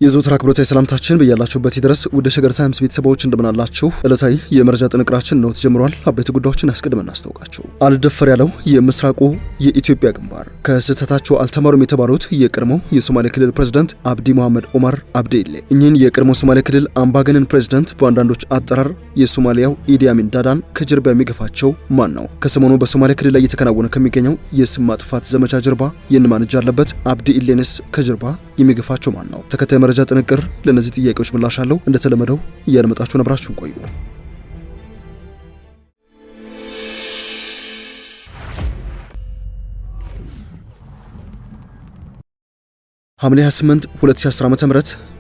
የዘወትር አክብሮታዊ ሰላምታችን በያላችሁበት ይድረስ። ውድ ሸገር ታይምስ ቤተሰቦች እንደምናላችሁ። ዕለታዊ የመረጃ ጥንቅራችን ነው ተጀምሯል። አበይት ጉዳዮችን አስቀድመን እናስታውቃችሁ። አልደፈር ያለው የምስራቁ የኢትዮጵያ ግንባር ከስህተታቸው አልተማሩም የተባሉት የቀድሞው የሶማሌ ክልል ፕሬዝዳንት አብዲ መሐመድ ዑመር አብዲኢሌ እኚህን የቀድሞው ሶማሌ ክልል አምባገነን ፕሬዝዳንት በአንዳንዶች አጠራር የሶማሊያው ኢዲ አሚን ዳዳን ከጀርባ የሚገፋቸው ማን ነው? ከሰሞኑ በሶማሌ ክልል ላይ እየተከናወነ ከሚገኘው የስም ማጥፋት ዘመቻ ጀርባ የእነማን እጅ አለበት? አብዲኢሌንስ ከጀርባ የሚገፋቸው ማን ነው? ተከታይ መረጃ ጥንቅር ለነዚህ ጥያቄዎች ምላሽ አለው። እንደተለመደው እያደመጣችሁ ነብራችሁን ቆዩ። ሐምሌ 28 2010 ዓ.ም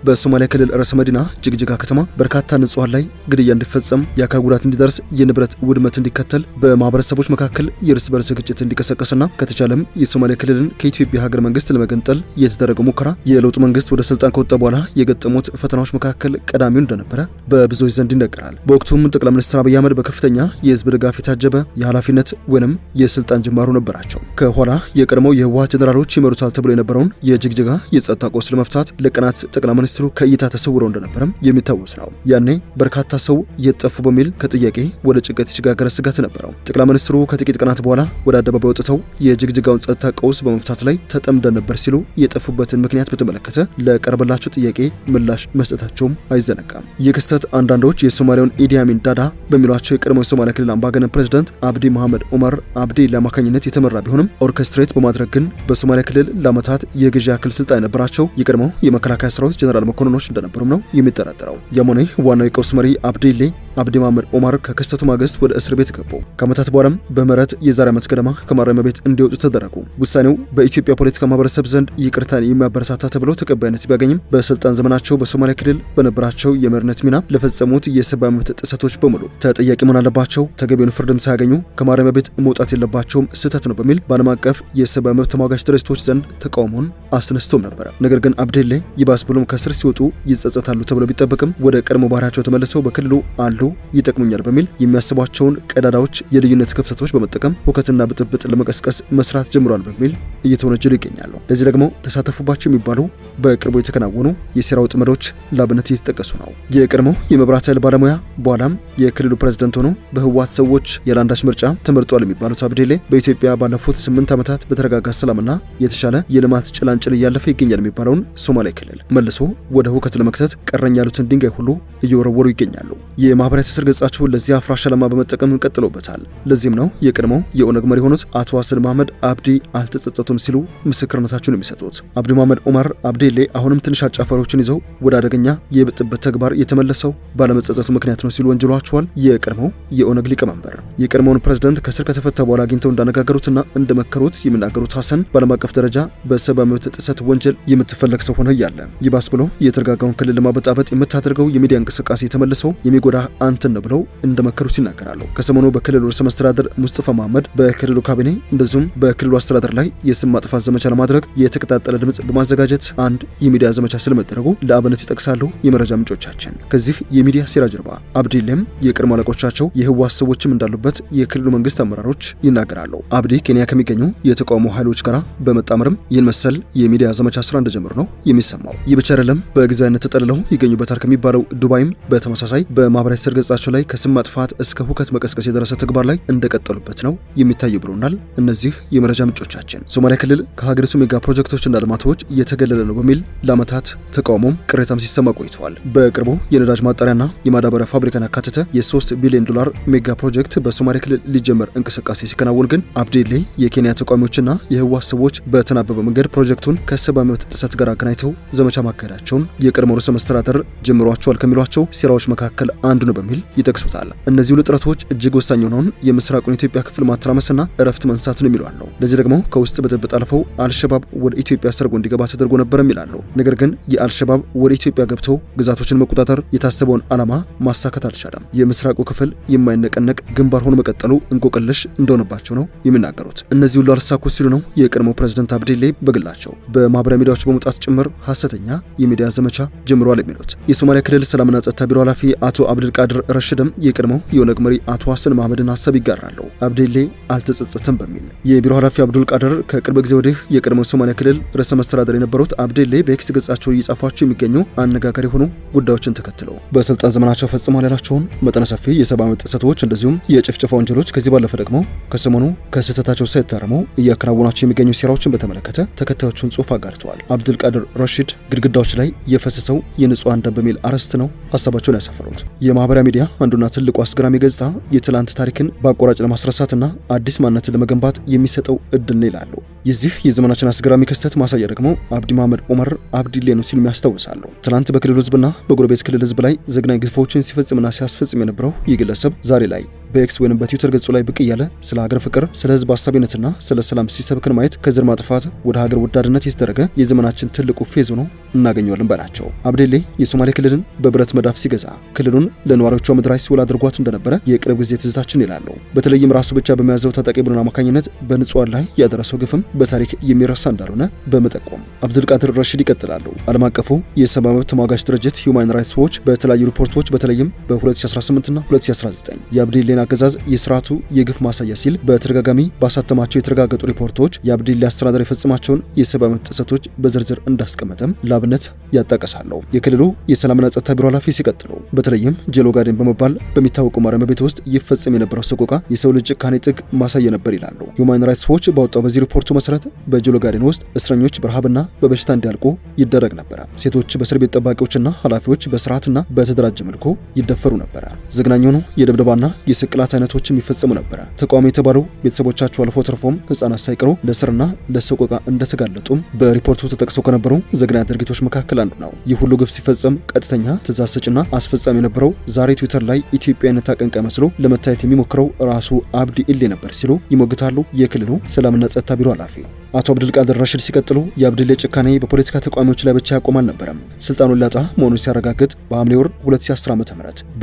በሶማሊያ ክልል ርዕሰ መዲና ጅግጅጋ ከተማ በርካታ ንጹሃን ላይ ግድያ እንዲፈጸም፣ የአካል ጉዳት እንዲደርስ፣ የንብረት ውድመት እንዲከተል፣ በማህበረሰቦች መካከል የእርስ በርስ ግጭት እንዲቀሰቀስና ከተቻለም የሶማሊያ ክልልን ከኢትዮጵያ ሀገር መንግስት ለመገንጠል የተደረገው ሙከራ የለውጡ መንግስት ወደ ስልጣን ከወጣ በኋላ የገጠሙት ፈተናዎች መካከል ቀዳሚው እንደነበረ በብዙዎች ዘንድ ይነገራል። በወቅቱም ጠቅላይ ሚኒስትር አብይ አህመድ በከፍተኛ የህዝብ ድጋፍ የታጀበ የኃላፊነት ወይንም የስልጣን ጅማሩ ነበራቸው። ከኋላ የቀድሞው የህወሓት ጀነራሎች ይመሩታል ተብሎ የነበረውን የጅግጅጋ የጸጥታ ቀውስ ለመፍታት ለቀናት ጠቅላይ ሚኒስትሩ ከእይታ ተሰውረው እንደነበረም የሚታወስ ነው። ያኔ በርካታ ሰው የጠፉ በሚል ከጥያቄ ወደ ጭንቀት የተሸጋገረ ስጋት ነበረው። ጠቅላይ ሚኒስትሩ ከጥቂት ቀናት በኋላ ወደ አደባባይ ወጥተው የጅግጅጋውን ጸጥታ ቀውስ በመፍታት ላይ ተጠምደን ነበር ሲሉ የጠፉበትን ምክንያት በተመለከተ ለቀረበላቸው ጥያቄ ምላሽ መስጠታቸውም አይዘነጋም። ይህ ክስተት አንዳንዶች የሶማሊያውን ኢዲ አሚን ዳዳ በሚሏቸው የቀድሞው የሶማሊያ ክልል አምባገነን ፕሬዝዳንት አብዲ መሐመድ ዑመር አብዲኢሌ አማካኝነት የተመራ ቢሆንም ኦርኬስትሬት በማድረግ ግን በሶማሊያ ክልል ለዓመታት የግዢ ያክል ስልጣን የነበራቸው የቀድሞው የመከላከያ ሰራዊት ጀነራል መኮንኖች እንደነበሩም ነው የሚጠረጠረው። ያሞኔ ዋናው የቀውስ መሪ አብዲኢሌ አብዲ መሐመድ ዑመር ከክስተቱ ማግስት ወደ እስር ቤት ገቡ። ከዓመታት በኋላም በምህረት የዛሬ ዓመት ገደማ ከማረሚያ ቤት እንዲወጡ ተደረጉ። ውሳኔው በኢትዮጵያ ፖለቲካ ማህበረሰብ ዘንድ ይቅርታን የሚያበረታታ ተብሎ ተቀባይነት ቢያገኝም በስልጣን ዘመናቸው በሶማሊያ ክልል በነበራቸው የመሪነት ሚና ለፈጸሙት የሰብአዊ መብት ጥሰቶች በሙሉ ተጠያቂ መሆን አለባቸው፣ ተገቢውን ፍርድም ሳያገኙ ከማረሚያ ቤት መውጣት የለባቸውም፣ ስህተት ነው በሚል በዓለም አቀፍ የሰብአዊ መብት ተሟጋች ድርጅቶች ዘንድ ተቃውሞን አስነስቶም ነበር። ነገር ግን አብዲኢሌ ይባስ ብሎም ከስር ሲወጡ ይጸጸታሉ ተብሎ ቢጠበቅም ወደ ቀድሞ ባህሪያቸው ተመልሰው በክልሉ አሉ ይጠቅሙኛል በሚል የሚያስቧቸውን ቀዳዳዎች፣ የልዩነት ክፍተቶች በመጠቀም ሁከትና ብጥብጥ ለመቀስቀስ መስራት ጀምሯል በሚል እየተወነጀሉ ይገኛሉ። ለዚህ ደግሞ ተሳተፉባቸው የሚባሉ በቅርቡ የተከናወኑ የሴራ ወጥመዶች ለአብነት እየተጠቀሱ ነው። የቀድሞው የመብራት ኃይል ባለሙያ በኋላም የክልሉ ፕሬዝዳንት ሆኖ በህወሓት ሰዎች ያለአንዳች ምርጫ ተመርጧል የሚባሉት አብዲኢሌ በኢትዮጵያ ባለፉት 8 ዓመታት በተረጋጋ ሰላምና የተሻለ የልማት ጭላንጭል እያለፈ ይገኛል የሚባለውን ሶማሌ ክልል መልሶ ወደ ሁከት ለመክተት ቀረኝ ያሉትን ድንጋይ ሁሉ እየወረወሩ ይገኛሉ። የማህበራዊ ትስስር ገጻቸውን ለዚህ አፍራሽ ዓላማ በመጠቀም ቀጥለውበታል። ለዚህም ነው የቀድሞው የኦነግ መሪ የሆኑት አቶ ሀሰን መሐመድ አብዲ አልተጸጸቱም ሲሉ ምስክርነታቸውን የሚሰጡት። አብዲ መሐመድ ዑመር አብዲኢሌ አሁንም ትንሽ አጫፋሪዎችን ይዘው ወደ አደገኛ የብጥብጥ ተግባር የተመለሰው ባለመጸጸቱ ምክንያት ነው ሲሉ ወንጅሏቸዋል። የቀድሞው የኦነግ ሊቀመንበር የቀድሞውን ፕሬዝዳንት ከስር ከተፈታ በኋላ አግኝተው እንዳነጋገሩትና እንደመከሩት የሚናገሩት ሀሰን በዓለም አቀፍ ደረጃ በሰብአዊ መብት ጥሰት ወንጀል የምትፈለግ ሰው ሆነ እያለ ይባስ ብሎ የተረጋጋውን ክልል ለማበጣበጥ የምታደርገው የሚዲያ እንቅስቃሴ የተመለሰው የሚጎዳ አንተን ነው ብለው እንደመከሩት ይናገራሉ። ከሰሞኑ በክልሉ ርዕሰ መስተዳድር ሙስጠፋ መሐመድ በክልሉ ካቢኔ እንደዚሁም በክልሉ አስተዳደር ላይ የስም ማጥፋት ዘመቻ ለማድረግ የተቀጣጠለ ድምጽ በማዘጋጀት አንድ የሚዲያ ዘመቻ ስለመደረጉ ለአብነት ይጠቅሳሉ የመረጃ ምንጮቻችን። ከዚህ የሚዲያ ሴራ ጀርባ አብዲኢሌም የቀድሞ አለቆቻቸው የህወሓት ሰዎችም እንዳሉበት የክልሉ መንግስት አመራሮች ይናገራሉ። አብዲ ኬንያ ከሚገኙ የተቃውሞ ኃይሎች ጋር በመጣመርም ይህን መሰል የሚዲያ ዘመቻ ስራ እንደጀመሩ ነው የሚሰማው። ይህ ብቻ አይደለም። በጊዜያዊነት ተጠልለው ይገኙበታል ከሚባለው ዱባይም በተመሳሳይ በማህበራዊ ትስስር ገጻቸው ላይ ከስም ማጥፋት እስከ ሁከት መቀስቀስ የደረሰ ተግባር ላይ እንደቀጠሉበት ነው የሚታዩ ብሎናል እነዚህ የመረጃ ምንጮቻችን። ሶማሊያ ክልል ከሀገሪቱ ሜጋ ፕሮጀክቶችና ልማቶች እየተገለለ ነው በሚል ለዓመታት ተቃውሞም ቅሬታም ሲሰማ ቆይተዋል። በቅርቡ የነዳጅ ማጣሪያና የማዳበሪያ ፋብሪካን ያካተተ የ3 ቢሊዮን ዶላር ሜጋ ፕሮጀክት በሶማሊያ ክልል ሊጀመር እንቅስቃሴ ሲከናወን ግን አብዲኢሌ የኬንያ ተቃዋሚዎችና የህወሓት ሰዎች በተናበበ መንገድ ፕሮጀክቱን ከሰብአዊ መብት ጥሰት ጋር አገናኝተው ዘመቻ ማካሄዳቸውን የቀድሞ ርዕሰ መስተዳድር ጀምሯቸዋል ከሚሏቸው ሴራዎች መካከል አንዱ ነው በሚል ይጠቅሱታል። እነዚህ ሁለት ጥረቶች እጅግ ወሳኝ የሆነውን የምስራቁን ኢትዮጵያ ክፍል ማተራመስና እረፍት መንሳት ነው የሚሉ አሉ። ለዚህ ደግሞ ከውስጥ ብጥብጥ አልፈው አልሸባብ ወደ ኢትዮጵያ ሰርጎ እንዲገባ ተደርጎ ነበርም ይላሉ። ነገር ግን የአልሸባብ ወደ ኢትዮጵያ ገብቶ ግዛቶችን መቆጣጠር የታሰበውን ዓላማ ማሳካት አልቻለም። የምስራቁ ክፍል የማይነቀነቅ ግንባር ሆኖ መቀጠሉ እንቆቅልሽ እንደሆነባቸው ነው የሚናገሩት። እነዚህ ሁሉ አልሳኩ ሲሉ ነው የቀድሞው ፕሬዝዳንት አብዲኢሌ በግላቸው በማህበራዊ ሚዲያዎች በመውጣት ጭምር ሐሰተኛ የሚዲያ ዘመቻ ጀምሯል የሚሉት። የሶማሊያ ክልል ሰላምና ጸጥታ ቢሮ ኃላፊ አቶ አብዱልቃድር ቃድር ረሽድም የቀድሞው የኦነግ መሪ አቶ ሐሰን መሐመድን ሐሳብ ይጋራሉ። አብዲሌ አልተጸጸተም በሚል የቢሮ ኃላፊ አብዱል ቃድር ከቅርብ ጊዜ ወዲህ የቀድሞው ሶማሊያ ክልል ርዕሰ መስተዳድር የነበሩት አብዲሌ በኤክስ ገጻቸው እየጻፏቸው የሚገኙ አነጋጋሪ የሆኑ ጉዳዮችን ተከትለው በስልጣን ዘመናቸው ፈጽመዋል ያላቸውን መጠነ ሰፊ የሰብአዊ መብት ጥሰቶች እንደዚሁም የጭፍጨፋ ወንጀሎች ከዚህ ባለፈ ደግሞ ከሰሞኑ ከስህተታቸው ሳይታረሙ እያከናወናቸው የሚገኙ ሴራዎችን በተመለከተ ተከታዮቹን ጽሑፍ አጋርተዋል። አብዱል ቃድር ረሺድ ግድግዳዎች ላይ የፈሰሰው የንጹሃን ደም በሚል አርዕስት ነው ሀሳባቸውን ያሰፈሩት። የማህበራዊ ሚዲያ አንዱና ትልቁ አስገራሚ ገጽታ የትላንት ታሪክን በአቋራጭ ለማስረሳትና አዲስ ማንነትን ለመገንባት የሚሰጠው እድል ነው ይላሉ። የዚህ የዘመናችን አስገራሚ ክስተት ማሳያ ደግሞ አብዲ መሐመድ ዑመር አብዲሌ ነው ሲሉ ያስታውሳሉ። ትላንት በክልሉ ህዝብና በጎረቤት ክልል ህዝብ ላይ ዘግናኝ ግፎችን ሲፈጽምና ሲያስፈጽም የነበረው ይህ ግለሰብ ዛሬ ላይ በኤክስ ወይም በትዊተር ገጹ ላይ ብቅ እያለ ስለ ሀገር ፍቅር፣ ስለ ህዝብ አሳቢነትና ስለ ሰላም ሲሰብክን ማየት ከዘር ማጥፋት ወደ ሀገር ወዳድነት የተደረገ የዘመናችን ትልቁ ፌዝ ሆኖ እናገኘዋለን ባላቸው አብዲሌ የሶማሌ ክልልን በብረት መዳፍ ሲገዛ ክልሉን ለነዋሪዎቿ ምድራዊ ሲውል አድርጓት እንደነበረ የቅርብ ጊዜ ትዝታችን ይላሉ። በተለይም ራሱ ብቻ በሚያዘው ታጣቂ ቡድን አማካኝነት በንጹሃን ላይ ያደረሰው ግፍም በታሪክ የሚረሳ እንዳልሆነ በመጠቆም አብዱል ቃድር ረሺድ ይቀጥላሉ። ዓለም አቀፉ የሰብአዊ መብት ተሟጋች ድርጅት ሂውማን ራይትስ ዎች በተለያዩ ሪፖርቶች በተለይም በ2018 እና 2019 የአብዲሌን አገዛዝ የስርዓቱ የግፍ ማሳያ ሲል በተደጋጋሚ ባሳተማቸው የተረጋገጡ ሪፖርቶች የአብዲሌ አስተዳደር የፈጸማቸውን የሰብአዊ መብት ጥሰቶች በዝርዝር እንዳስቀመጠም ላብነት ያጣቀሳሉ። የክልሉ የሰላምና ጸጥታ ቢሮ ኃላፊ ሲቀጥሉ በተለይም ጄሎ ጋርደን በመባል በሚታወቁ ማረሚያ ቤት ውስጥ ይፈጸም የነበረው ሰቆቃ የሰው ልጅ ጭካኔ ጥግ ማሳያ ነበር ይላሉ። ሂውማን ራይትስ ዎች ባወጣው በዚህ ሪፖርቱ መሰረት በጄሎ ጋርደን ውስጥ እስረኞች በረሃብና በበሽታ እንዲያልቁ ይደረግ ነበር። ሴቶች በእስር ቤት ጠባቂዎችና ኃላፊዎች በስርዓትና በተደራጀ መልኩ ይደፈሩ ነበር። ዘግናኝ ሆኑ የድብደባና የስቅላት አይነቶችም ይፈጸሙ ነበር። ተቃዋሚ የተባሉ ቤተሰቦቻቸው አልፎ ተርፎም ህጻናት ሳይቀሩ ለእስርና ለሰቆቃ እንደተጋለጡም በሪፖርቱ ተጠቅሰው ከነበሩ ዘግናኝ ድርጊቶች መካከል አንዱ ነው። ይህ ሁሉ ግፍ ሲፈጸም ቀጥተኛ ትእዛዝ ሰጪና አስፈጻሚ የነበረው ዛሬ ትዊተር ላይ ኢትዮጵያዊነት አቀንቃኝ መስሎ ለመታየት የሚሞክረው ራሱ አብዲ ኢሌ ነበር ሲሉ ይሞግታሉ የክልሉ ሰላምና ጸጥታ ቢሮ ኃላፊ አቶ አብዱል ቃድር ረሺድ ሲቀጥሉ የአብዲሌ ጭካኔ በፖለቲካ ተቃዋሚዎች ላይ ብቻ ያቆም አልነበረም። ስልጣኑን ሊያጣ መሆኑን ሲያረጋግጥ በሐምሌ ወር 2010 ዓ.ም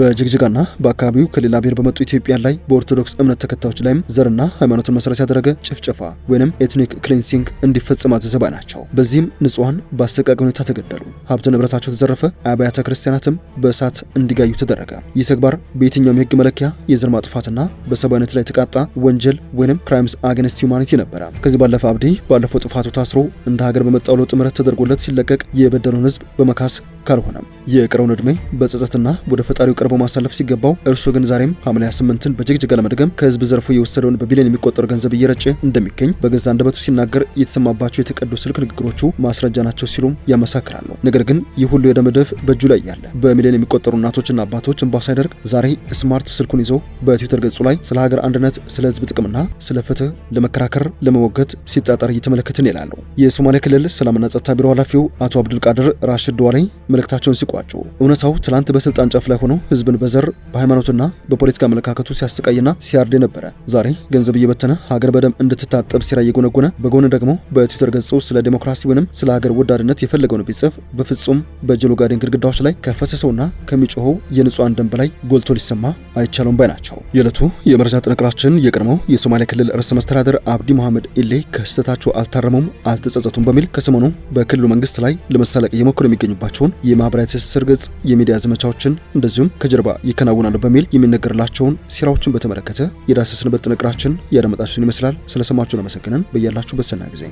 በጅግጅጋና በአካባቢው ከሌላ ብሔር በመጡ ኢትዮጵያን ላይ በኦርቶዶክስ እምነት ተከታዮች ላይም ዘርና ሃይማኖትን መሰረት ያደረገ ጭፍጨፋ ወይንም ኤትኒክ ክሊንሲንግ እንዲፈጸም አዘዘ ናቸው። በዚህም ንጹሃን በአሰቃቂ ሁኔታ ተገደሉ፣ ሀብት ንብረታቸው ተዘረፈ፣ አብያተ ክርስቲያናትም በእሳት እንዲጋዩ ተደረገ። ይህ ተግባር በየትኛውም የህግ መለኪያ የዘር ማጥፋትና በሰብአዊነት ላይ የተቃጣ ወንጀል ወይንም ክራይምስ አገንስት ሂውማኒቲ ነበረ። ከዚህ ባለፈ አብዲ ባለፈው ጥፋቱ ታስሮ እንደ ሀገር በመጣው ለውጥ ምህረት ተደርጎለት ሲለቀቅ የበደሉን ህዝብ በመካስ ካልሆነም የቀረውን ዕድሜ በጸጸትና ወደ ፈጣሪው ቀርቦ ማሳለፍ ሲገባው እርሱ ግን ዛሬም ሐምሌ 28ን በጅግጅጋ ለመድገም ከህዝብ ዘርፎ የወሰደውን በቢሊዮን የሚቆጠር ገንዘብ እየረጨ እንደሚገኝ በገዛ አንደበቱ ሲናገር የተሰማባቸው የተቀዱ ስልክ ንግግሮቹ ማስረጃ ናቸው ሲሉም ያመሳክራሉ። ነገር ግን ይህ ሁሉ የደም ዕድፍ በእጁ ላይ ያለ በሚሊዮን የሚቆጠሩ እናቶችና አባቶች እንባ ሳይደርቅ ዛሬ ስማርት ስልኩን ይዞ በትዊተር ገጹ ላይ ስለ ሀገር አንድነት፣ ስለ ህዝብ ጥቅምና ስለ ፍትህ ለመከራከር ለመወገት ሲጣጣር እየተመለከትን ይላሉ። የሶማሌ ክልል ሰላምና ጸጥታ ቢሮ ኃላፊው አቶ አብዱል ቃድር ራሺድ ዱዋሌ መልእክታቸውን ሲቋጩ እውነታው ትላንት በስልጣን ጫፍ ላይ ሆኖ ህዝብን በዘር በሃይማኖትና በፖለቲካ አመለካከቱ ሲያሰቃይና ሲያርድ ነበረ። ዛሬ ገንዘብ እየበተነ ሀገር በደም እንድትታጠብ ሲራ እየጎነጎነ በጎን ደግሞ በትዊተር ገጹ ስለ ዲሞክራሲ ወይንም ስለ ሀገር ወዳድነት የፈለገውን ቢጽፍ በፍጹም በጄሎ ጋርደን ግድግዳዎች ላይ ከፈሰሰውና ከሚጮኸው የንጹሃን ደም በላይ ጎልቶ ሊሰማ አይቻለውም ባይ ናቸው። የዕለቱ የመረጃ ጥንቅራችን የቀድሞው የሶማሌ ክልል ርዕሰ መስተዳድር አብዲ መሐመድ ኢሌ ከስህተታቸው አልታረሙም፣ አልተጸጸቱም በሚል ከሰሞኑ በክልሉ መንግስት ላይ ለመሳለቅ እየሞከሩ የሚገኙባቸውን የማህበራዊ ትስስር ገጽ የሚዲያ ዘመቻዎችን እንደዚሁም ከጀርባ ይከናወናሉ በሚል የሚነገርላቸውን ሴራዎችን በተመለከተ የዳሰስንበት ጥንቅራችን ያደመጣችሁን ይመስላል። ስለሰማችሁን አመሰግነን። በያላችሁበት ሰናይ ጊዜ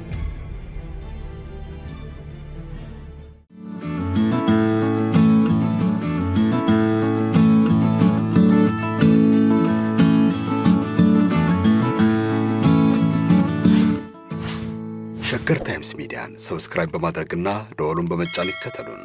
ሸገር ታይምስ ሚዲያን ሰብስክራይብ በማድረግና ደወሉን በመጫን ይከተሉን።